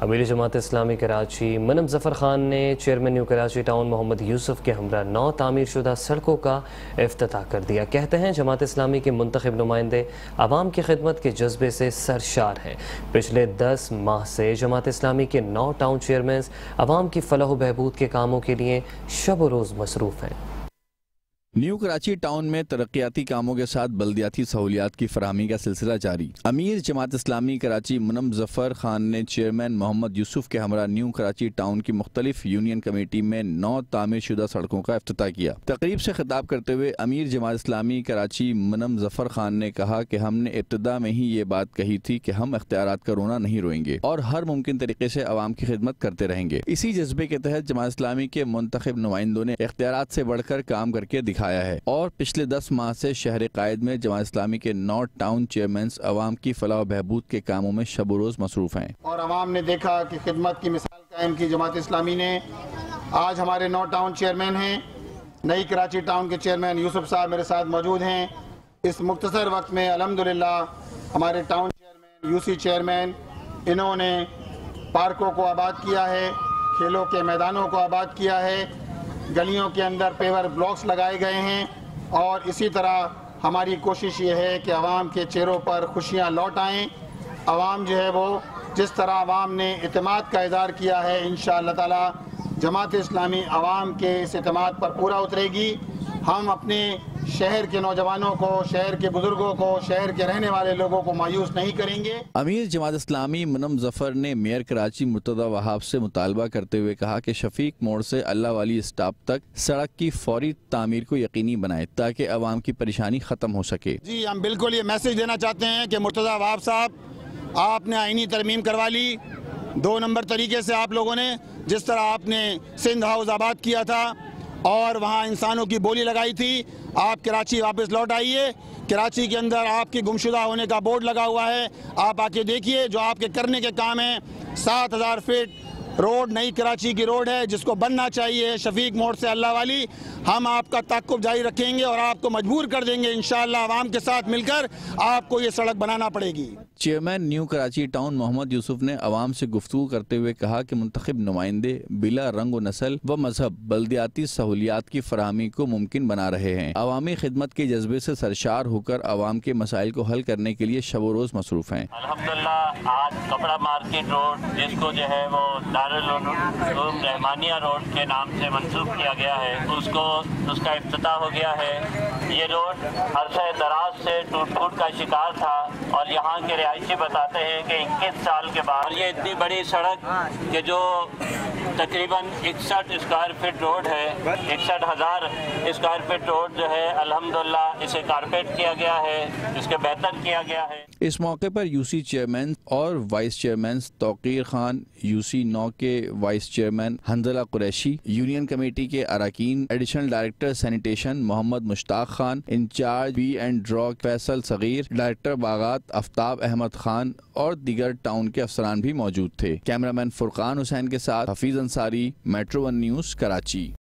امیر جماعت اسلامی کراچی منم ظفر خان نے chairman new Karachi town محمد یوسف کے ہمراہ 9 تعمیر شدہ سڑکوں کا افتتاح کر دیا۔ کہتے ہیں جماعت اسلامی کے منتخب نمائندے عوام کی خدمت کے جذبے سے سرشار ہیں۔ پچھلے 10 ماہ سے جماعت اسلامی کے 9 ٹاؤن چیئرمینز عوام کی فلاح و بہبود کے کاموں کے لیے شب و روز مصروف ہیں۔ نیو کراچی ٹاؤن میں ترقیاتی کاموں کے ساتھ بلدیاتی سہولیات کی فراہمی کا سلسلہ جاری۔ امیر جماعت اسلامی کراچی منم ظفر خان نے چیئرمین محمد یوسف کے ہمراہ نیو کراچی ٹاؤن کی مختلف یونین کمیٹی میں 9 تعمیر شدہ سڑکوں کا افتتاح کیا۔ تقریب سے خطاب کرتے ہوئے امیر جماعت اسلامی کراچی منم ظفر خان نے کہا کہ ہم نے ابتدا میں ہی یہ بات کہی تھی کہ ہم اختیارات کا رونا نہیں روئیں گے اور ہر ممکن طریقے سے عوام کی خدمت کرتے رہیں گے۔ اسی جذبے کے تحت جماعت اسلامی کے منتخب نمائندوں نے اختیارات سے بڑھ کر کام کر کے دکھایا ہے اور پچھلے 10 ماہ سے شہر قائد میں جماعت اسلامی کے 9 ٹاؤن چیئرمینز عوام کی فلاح و بہبود کے کاموں میں شب و روز مصروف ہیں۔ اور عوام نے دیکھا کہ خدمت کی مثال قائم کی جماعت اسلامی نے۔ آج ہمارے 9 ٹاؤن چیئرمین ہیں۔ نئی کراچی ٹاؤن کے چیئرمین یوسف صاحب میرے ساتھ موجود ہیں۔ اس مختصر وقت میں الحمدللہ ہمارے ٹاؤن چیئرمین، یو سی چیئرمین، انہوں نے پارکوں کو آباد کیا ہے، کھیلوں کے میدانوں کو آباد کیا ہے، گلیوں کے اندر پیور بلاکس لگائے گئے ہیں، اور اسی طرح ہماری کوشش یہ ہے کہ عوام کے چہروں پر خوشیاں لوٹ آئیں۔ عوام جو ہے وہ جس طرح عوام نے اعتماد کا اظہار کیا ہے، انشاءاللہ تعالی جماعت اسلامی عوام کے اس اعتماد پر پورا اترے گی۔ ہم اپنے شہر کے نوجوانوں کو، شہر کے بزرگوں کو، شہر کے رہنے والے لوگوں کو مایوس نہیں کریں گے۔ امیر جماعت اسلامی منم ظفر نے میئر کراچی مرتضی وہاب سے مطالبہ کرتے ہوئے کہا کہ شفیق موڑ سے اللہ والی اسٹاپ تک سڑک کی فوری تعمیر کو یقینی بنائے تاکہ عوام کی پریشانی ختم ہو سکے۔ جی ہم بالکل یہ میسج دینا چاہتے ہیں کہ مرتضی وہاب صاحب، آپ نے آئینی ترمیم کروا لی 2 نمبر طریقے سے۔ آپ لوگوں نے جس طرح آپ نے سندھ ہاؤس آباد کیا تھا اور وہاں انسانوں کی بولی لگائی تھی، آپ کراچی واپس لوٹ آئیے۔ کراچی کے اندر آپ کی گمشدہ ہونے کا بورڈ لگا ہوا ہے، آپ آ کے دیکھیے جو آپ کے کرنے کے کام ہیں۔ 7000 فٹ روڈ نئی کراچی کی روڈ ہے جس کو بننا چاہیے شفیق موڑ سے اللہ والی۔ ہم آپ کا تعاقب جاری رکھیں گے اور آپ کو مجبور کر دیں گے انشاءاللہ عوام کے ساتھ مل کر آپ کو یہ سڑک بنانا پڑے گی۔ چیئرمین نیو کراچی ٹاؤن محمد یوسف نے عوام سے گفتگو کرتے ہوئے کہا کہ منتخب نمائندے بلا رنگ و نسل و مذہب بلدیاتی سہولیات کی فراہمی کو ممکن بنا رہے ہیں۔ عوامی خدمت کے جذبے سے سرشار ہو کر عوام کے مسائل کو حل کرنے کے لیے شب و روز مصروف ہیں۔ الحمدللہ آج کپڑا مارکیٹ روڈ، جس کو جو ہے وہ دارالعلوم رحمانیہ روڈ کے نام سے منسوخ کیا گیا ہے، اس کا افتتاح ہو گیا ہے۔ یہ روڈ عرصہ دراز سے ٹوٹ پھوٹ کا شکار تھا اور یہاں کے رہائشی بتاتے ہیں کہ 21 سال کے بعد یہ اتنی بڑی سڑک کہ جو تقریباً 61 اسکوائر فٹ روڈ ہے، 61,000 اسکوائر فٹ روڈ جو ہے الحمدللہ اسے کارپیٹ کیا گیا ہے، اس کے بہتر کیا گیا ہے۔ اس موقع پر یو سی چیئرمین اور vice chairman Tauqeer Khan, you سی 9 کے vice chairman Hanzala Qureshi, union committee کے اراکین، additional director sanitation Muhammad Mushtaq Khan, incharge be and draw Faisal صغیر، ڈائریکٹر باغات آفتاب احمد خان اور دیگر ٹاؤن کے افسران بھی موجود تھے۔ کیمرامین فرقان حسین کے ساتھ حفیظ انصاری، میٹرو 1 نیوز کراچی۔